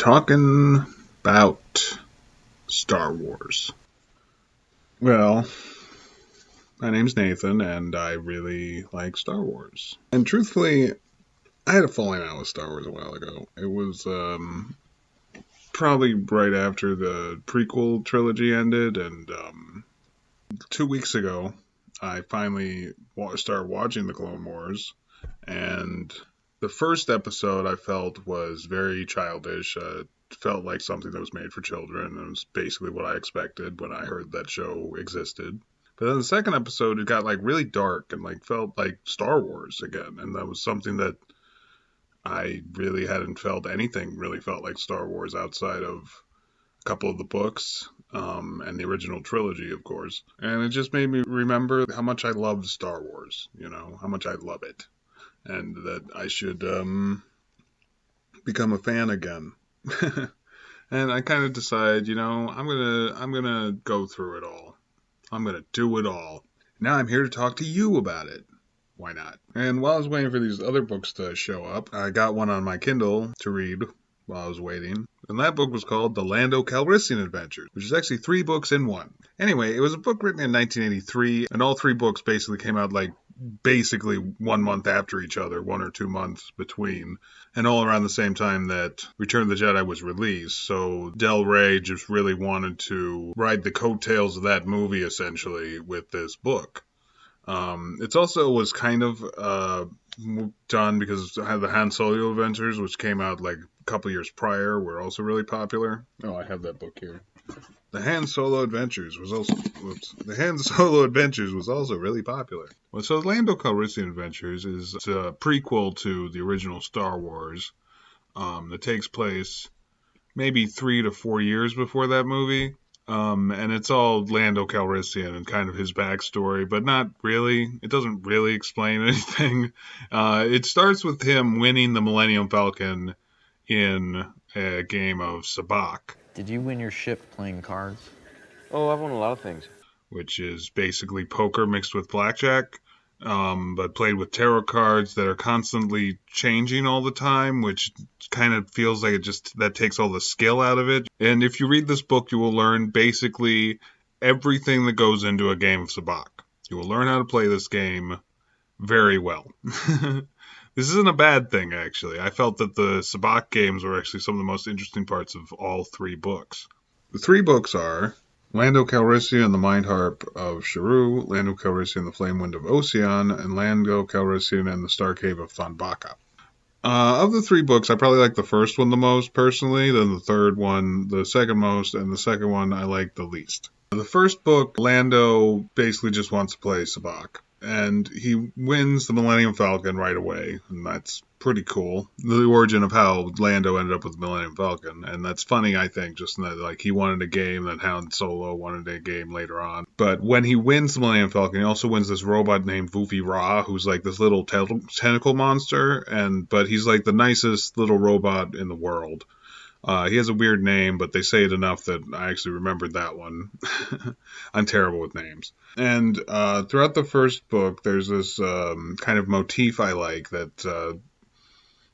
talking about Star Wars. Well, my name's Nathan, and I really like Star Wars. And truthfully, I had a falling out with Star Wars a while ago. It was probably right after the prequel trilogy ended, and 2 weeks ago, I finally started watching the Clone Wars, and the first episode I felt was very childish. Felt like something that was made for children. It was basically what I expected when I heard that show existed. But then the second episode, it got like really dark and like felt like Star Wars again, and that was something that I really hadn't felt anything really felt like Star Wars outside of a couple of the books and the original trilogy, of course. And it just made me remember how much I loved Star Wars, how much I love it, and that I should become a fan again. And I kind of decided, I'm gonna go through it all. I'm gonna do it all. Now I'm here to talk to you about it. Why not? And while I was waiting for these other books to show up, I got one on my Kindle to read while I was waiting. And that book was called The Lando Calrissian Adventures, which is actually 3 books in one. Anyway, it was a book written in 1983, and all 3 books basically came out basically 1 month after each other, 1 or 2 months between, and all around the same time that Return of the Jedi was released. So Del Rey just really wanted to ride the coattails of that movie, essentially, with this book. It also was kind of done because the Han Solo Adventures, which came out like a couple years prior, were also really popular. Oh, I have that book here. The Han Solo Adventures was also really popular. Well, so Lando Calrissian Adventures is a prequel to the original Star Wars that takes place maybe 3 to 4 years before that movie. And it's all Lando Calrissian and kind of his backstory, but not really. It doesn't really explain anything. It starts with him winning the Millennium Falcon in a game of sabacc. Did you win your ship playing cards? Oh, I've won a lot of things. Which is basically poker mixed with blackjack, but played with tarot cards that are constantly changing all the time, which kind of feels like that takes all the skill out of it. And if you read this book, you will learn basically everything that goes into a game of sabacc. You will learn how to play this game very well. This isn't a bad thing, actually. I felt that the sabacc games were actually some of the most interesting parts of all 3 books. The 3 books are Lando Calrissian, the Mind Harp of Sharu, Lando Calrissian, the Flame Wind of Ocean, and Lando Calrissian and the Star Cave of Thonbaka. Of the 3 books, I probably like the first one the most, personally, then the third one the second most, and the second one I like the least. The first book, Lando basically just wants to play sabacc, and he wins the Millennium Falcon right away, and that's pretty cool. The origin of how Lando ended up with the Millennium Falcon, and that's funny, I think, just in that, he wanted a game, then Han Solo wanted a game later on. But when he wins the Millennium Falcon, he also wins this robot named Vufi Ra, who's like this little tentacle monster, but he's like the nicest little robot in the world. He has a weird name, but they say it enough that I actually remembered that one. I'm terrible with names. And throughout the first book, there's this kind of motif I like that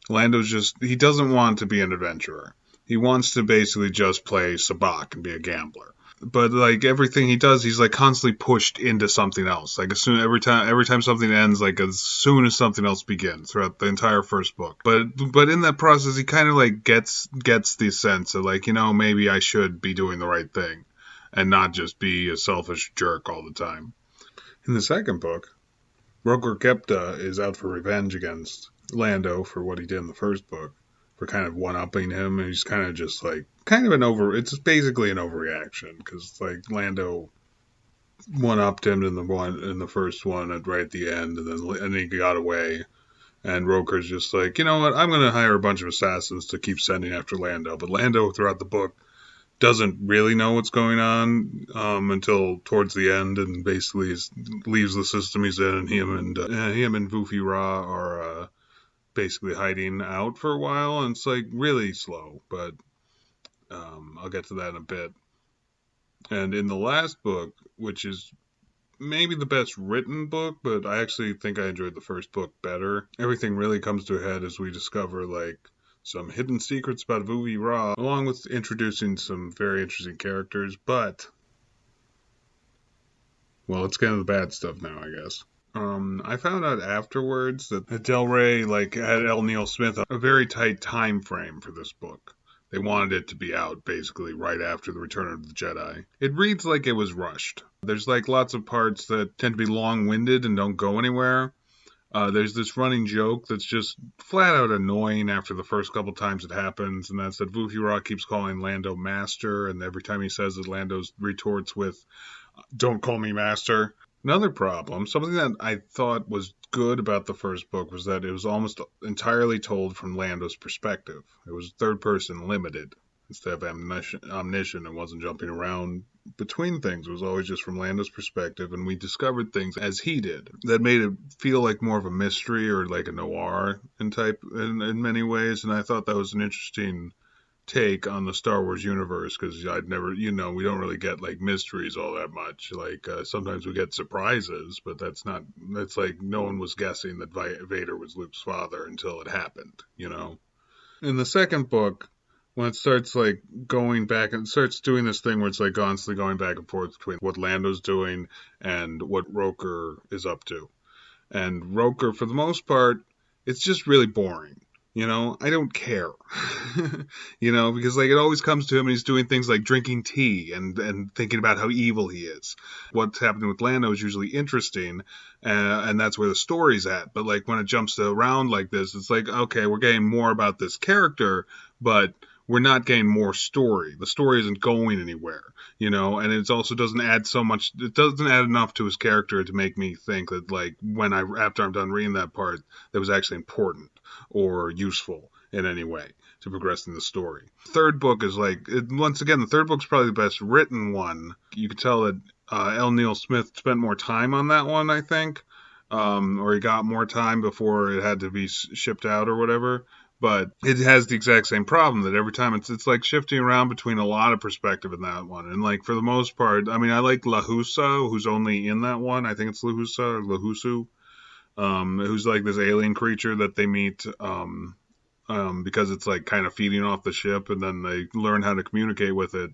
Lando's he doesn't want to be an adventurer. He wants to basically just play sabacc and be a gambler. But everything he does, he's constantly pushed into something else. Every time something ends, as soon as something else begins throughout the entire first book. But in that process, he kind of gets the sense of maybe I should be doing the right thing and not just be a selfish jerk all the time. In the second book, Roker Kepta is out for revenge against Lando for what he did in the first book, for kind of one-upping him, and he's kind of just it's basically an overreaction, because Lando one-upped him in the first one right at the end, and then he got away, and Roker's just you know what, I'm going to hire a bunch of assassins to keep sending after Lando, but Lando throughout the book doesn't really know what's going on until towards the end, and basically leaves the system he's in, and him and Vufi Ra are basically hiding out for a while, and it's really slow, but I'll get to that in a bit. And in the last book, which is maybe the best written book, but I actually think I enjoyed the first book better, everything really comes to a head as we discover some hidden secrets about Vuvi Ra, along with introducing some very interesting characters, but, well, let's get into the bad stuff now, I guess. I found out afterwards that Del Rey, had L. Neil Smith a very tight time frame for this book. They wanted it to be out, basically, right after the Return of the Jedi. It reads like it was rushed. There's, lots of parts that tend to be long-winded and don't go anywhere. There's this running joke that's just flat out annoying after the first couple times it happens, and that's that Vuvi Ra keeps calling Lando Master, and every time he says it, Lando retorts with, "Don't call me Master." Another problem, something that I thought was good about the first book, was that it was almost entirely told from Lando's perspective. It was third person limited instead of omniscient, and wasn't jumping around between things. It was always just from Lando's perspective, and we discovered things as he did. That made it feel like more of a mystery or like a noir in many ways, and I thought that was an interesting take on the Star Wars universe, because I'd never, we don't really get mysteries all that much. Sometimes we get surprises, but that's like no one was guessing that Vader was Luke's father until it happened, In the second book, when it starts going back and starts doing this thing where it's constantly going back and forth between what Lando's doing and what Roker is up to. And Roker, for the most part, it's just really boring. I don't care. Because it always comes to him and he's doing things like drinking tea and thinking about how evil he is. What's happening with Lando is usually interesting, and that's where the story's at. But when it jumps around like this, it's okay, we're getting more about this character, but we're not getting more story. The story isn't going anywhere, and it also doesn't add so much. It doesn't add enough to his character to make me think that after I'm done reading that part, that was actually important or useful in any way to progressing the story. Third book is once again, the third book's probably the best written one. You could tell that L. Neil Smith spent more time on that one, I think, or he got more time before it had to be shipped out or whatever. But it has the exact same problem that every time it's shifting around between a lot of perspective in that one. And for the most part, I mean, I like Lahusa, who's only in that one. I think it's Lahusa or Lahusu, who's this alien creature that they meet because it's kind of feeding off the ship, and then they learn how to communicate with it.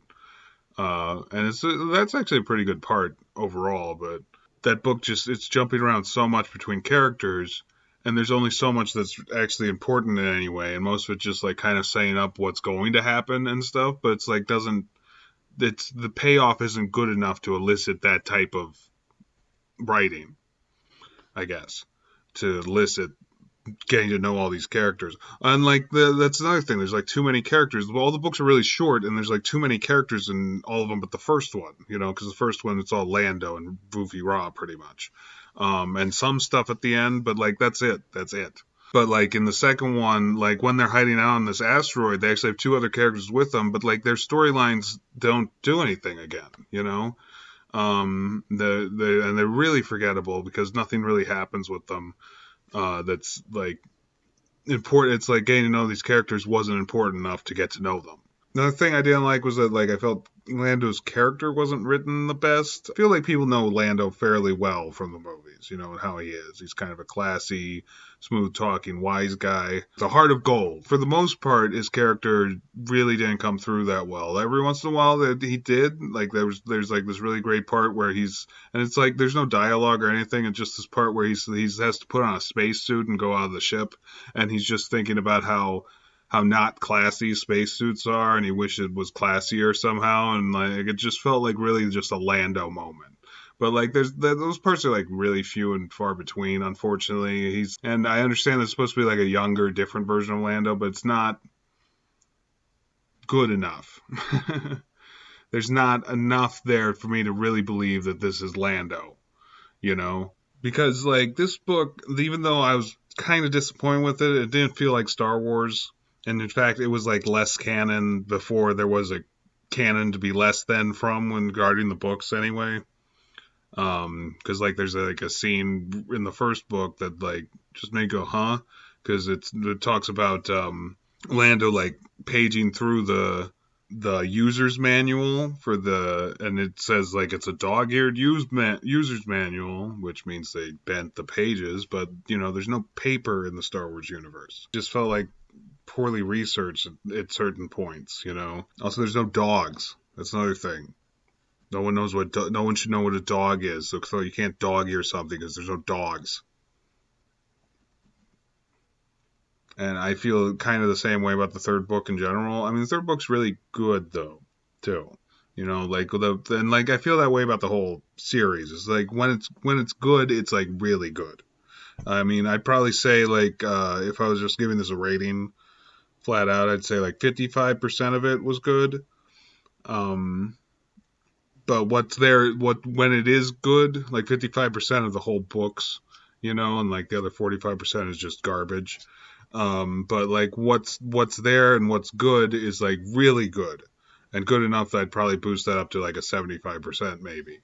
And that's actually a pretty good part overall. But that book it's jumping around so much between characters. And there's only so much that's actually important in any way, and most of it just kind of saying up what's going to happen and stuff. But it's the payoff isn't good enough to elicit that type of writing, I guess, to elicit getting to know all these characters. And that's another thing. There's too many characters. Well, all the books are really short, and there's too many characters in all of them, but the first one, because the first one it's all Lando and Vuvi Ra pretty much. And some stuff at the end, but that's it. But in the second one, when they're hiding out on this asteroid, they actually have two other characters with them, but their storylines don't do anything again, and they're really forgettable because nothing really happens with them. That's important. It's getting to know these characters wasn't important enough to get to know them. Another thing I didn't like was that I felt Lando's character wasn't written the best. I feel like people know Lando fairly well from the movies, and how he is. He's kind of a classy, smooth-talking, wise guy. The heart of gold. For the most part, his character really didn't come through that well. Every once in a while that he did, there's this really great part where and it's there's no dialogue or anything. It's just this part where he has to put on a spacesuit and go out of the ship, and he's just thinking about how not classy spacesuits are, and he wished it was classier somehow, and it just felt really just a Lando moment. But those parts are really few and far between, unfortunately. And I understand it's supposed to be a younger, different version of Lando, but it's not good enough. There's not enough there for me to really believe that this is Lando, Because this book, even though I was kind of disappointed with it, it didn't feel like Star Wars. And in fact, it was less canon before there was a canon to be less than from when guarding the books anyway. Because there's a scene in the first book that just made me go, huh? Because it talks about Lando paging through the user's manual and it says it's a dog-eared user's manual, which means they bent the pages, but there's no paper in the Star Wars universe. Just felt poorly researched at certain points, you know. Also, there's no dogs. That's another thing. No one knows no one should know what a dog is, so you can't dog ear something because there's no dogs. And I feel kind of the same way about the third book in general. I mean, the third book's really good though, too. You know, like and like I feel that way about the whole series. It's like when it's good, it's like really good. I mean, I'd probably say like if I was just giving this a rating flat out, I'd say like 55% of it was good. But when it is good, like 55% of the whole books, you know, and like the other 45% is just garbage. But like what's there and what's good is like really good and good enough that I'd probably boost that up to like a 75% maybe.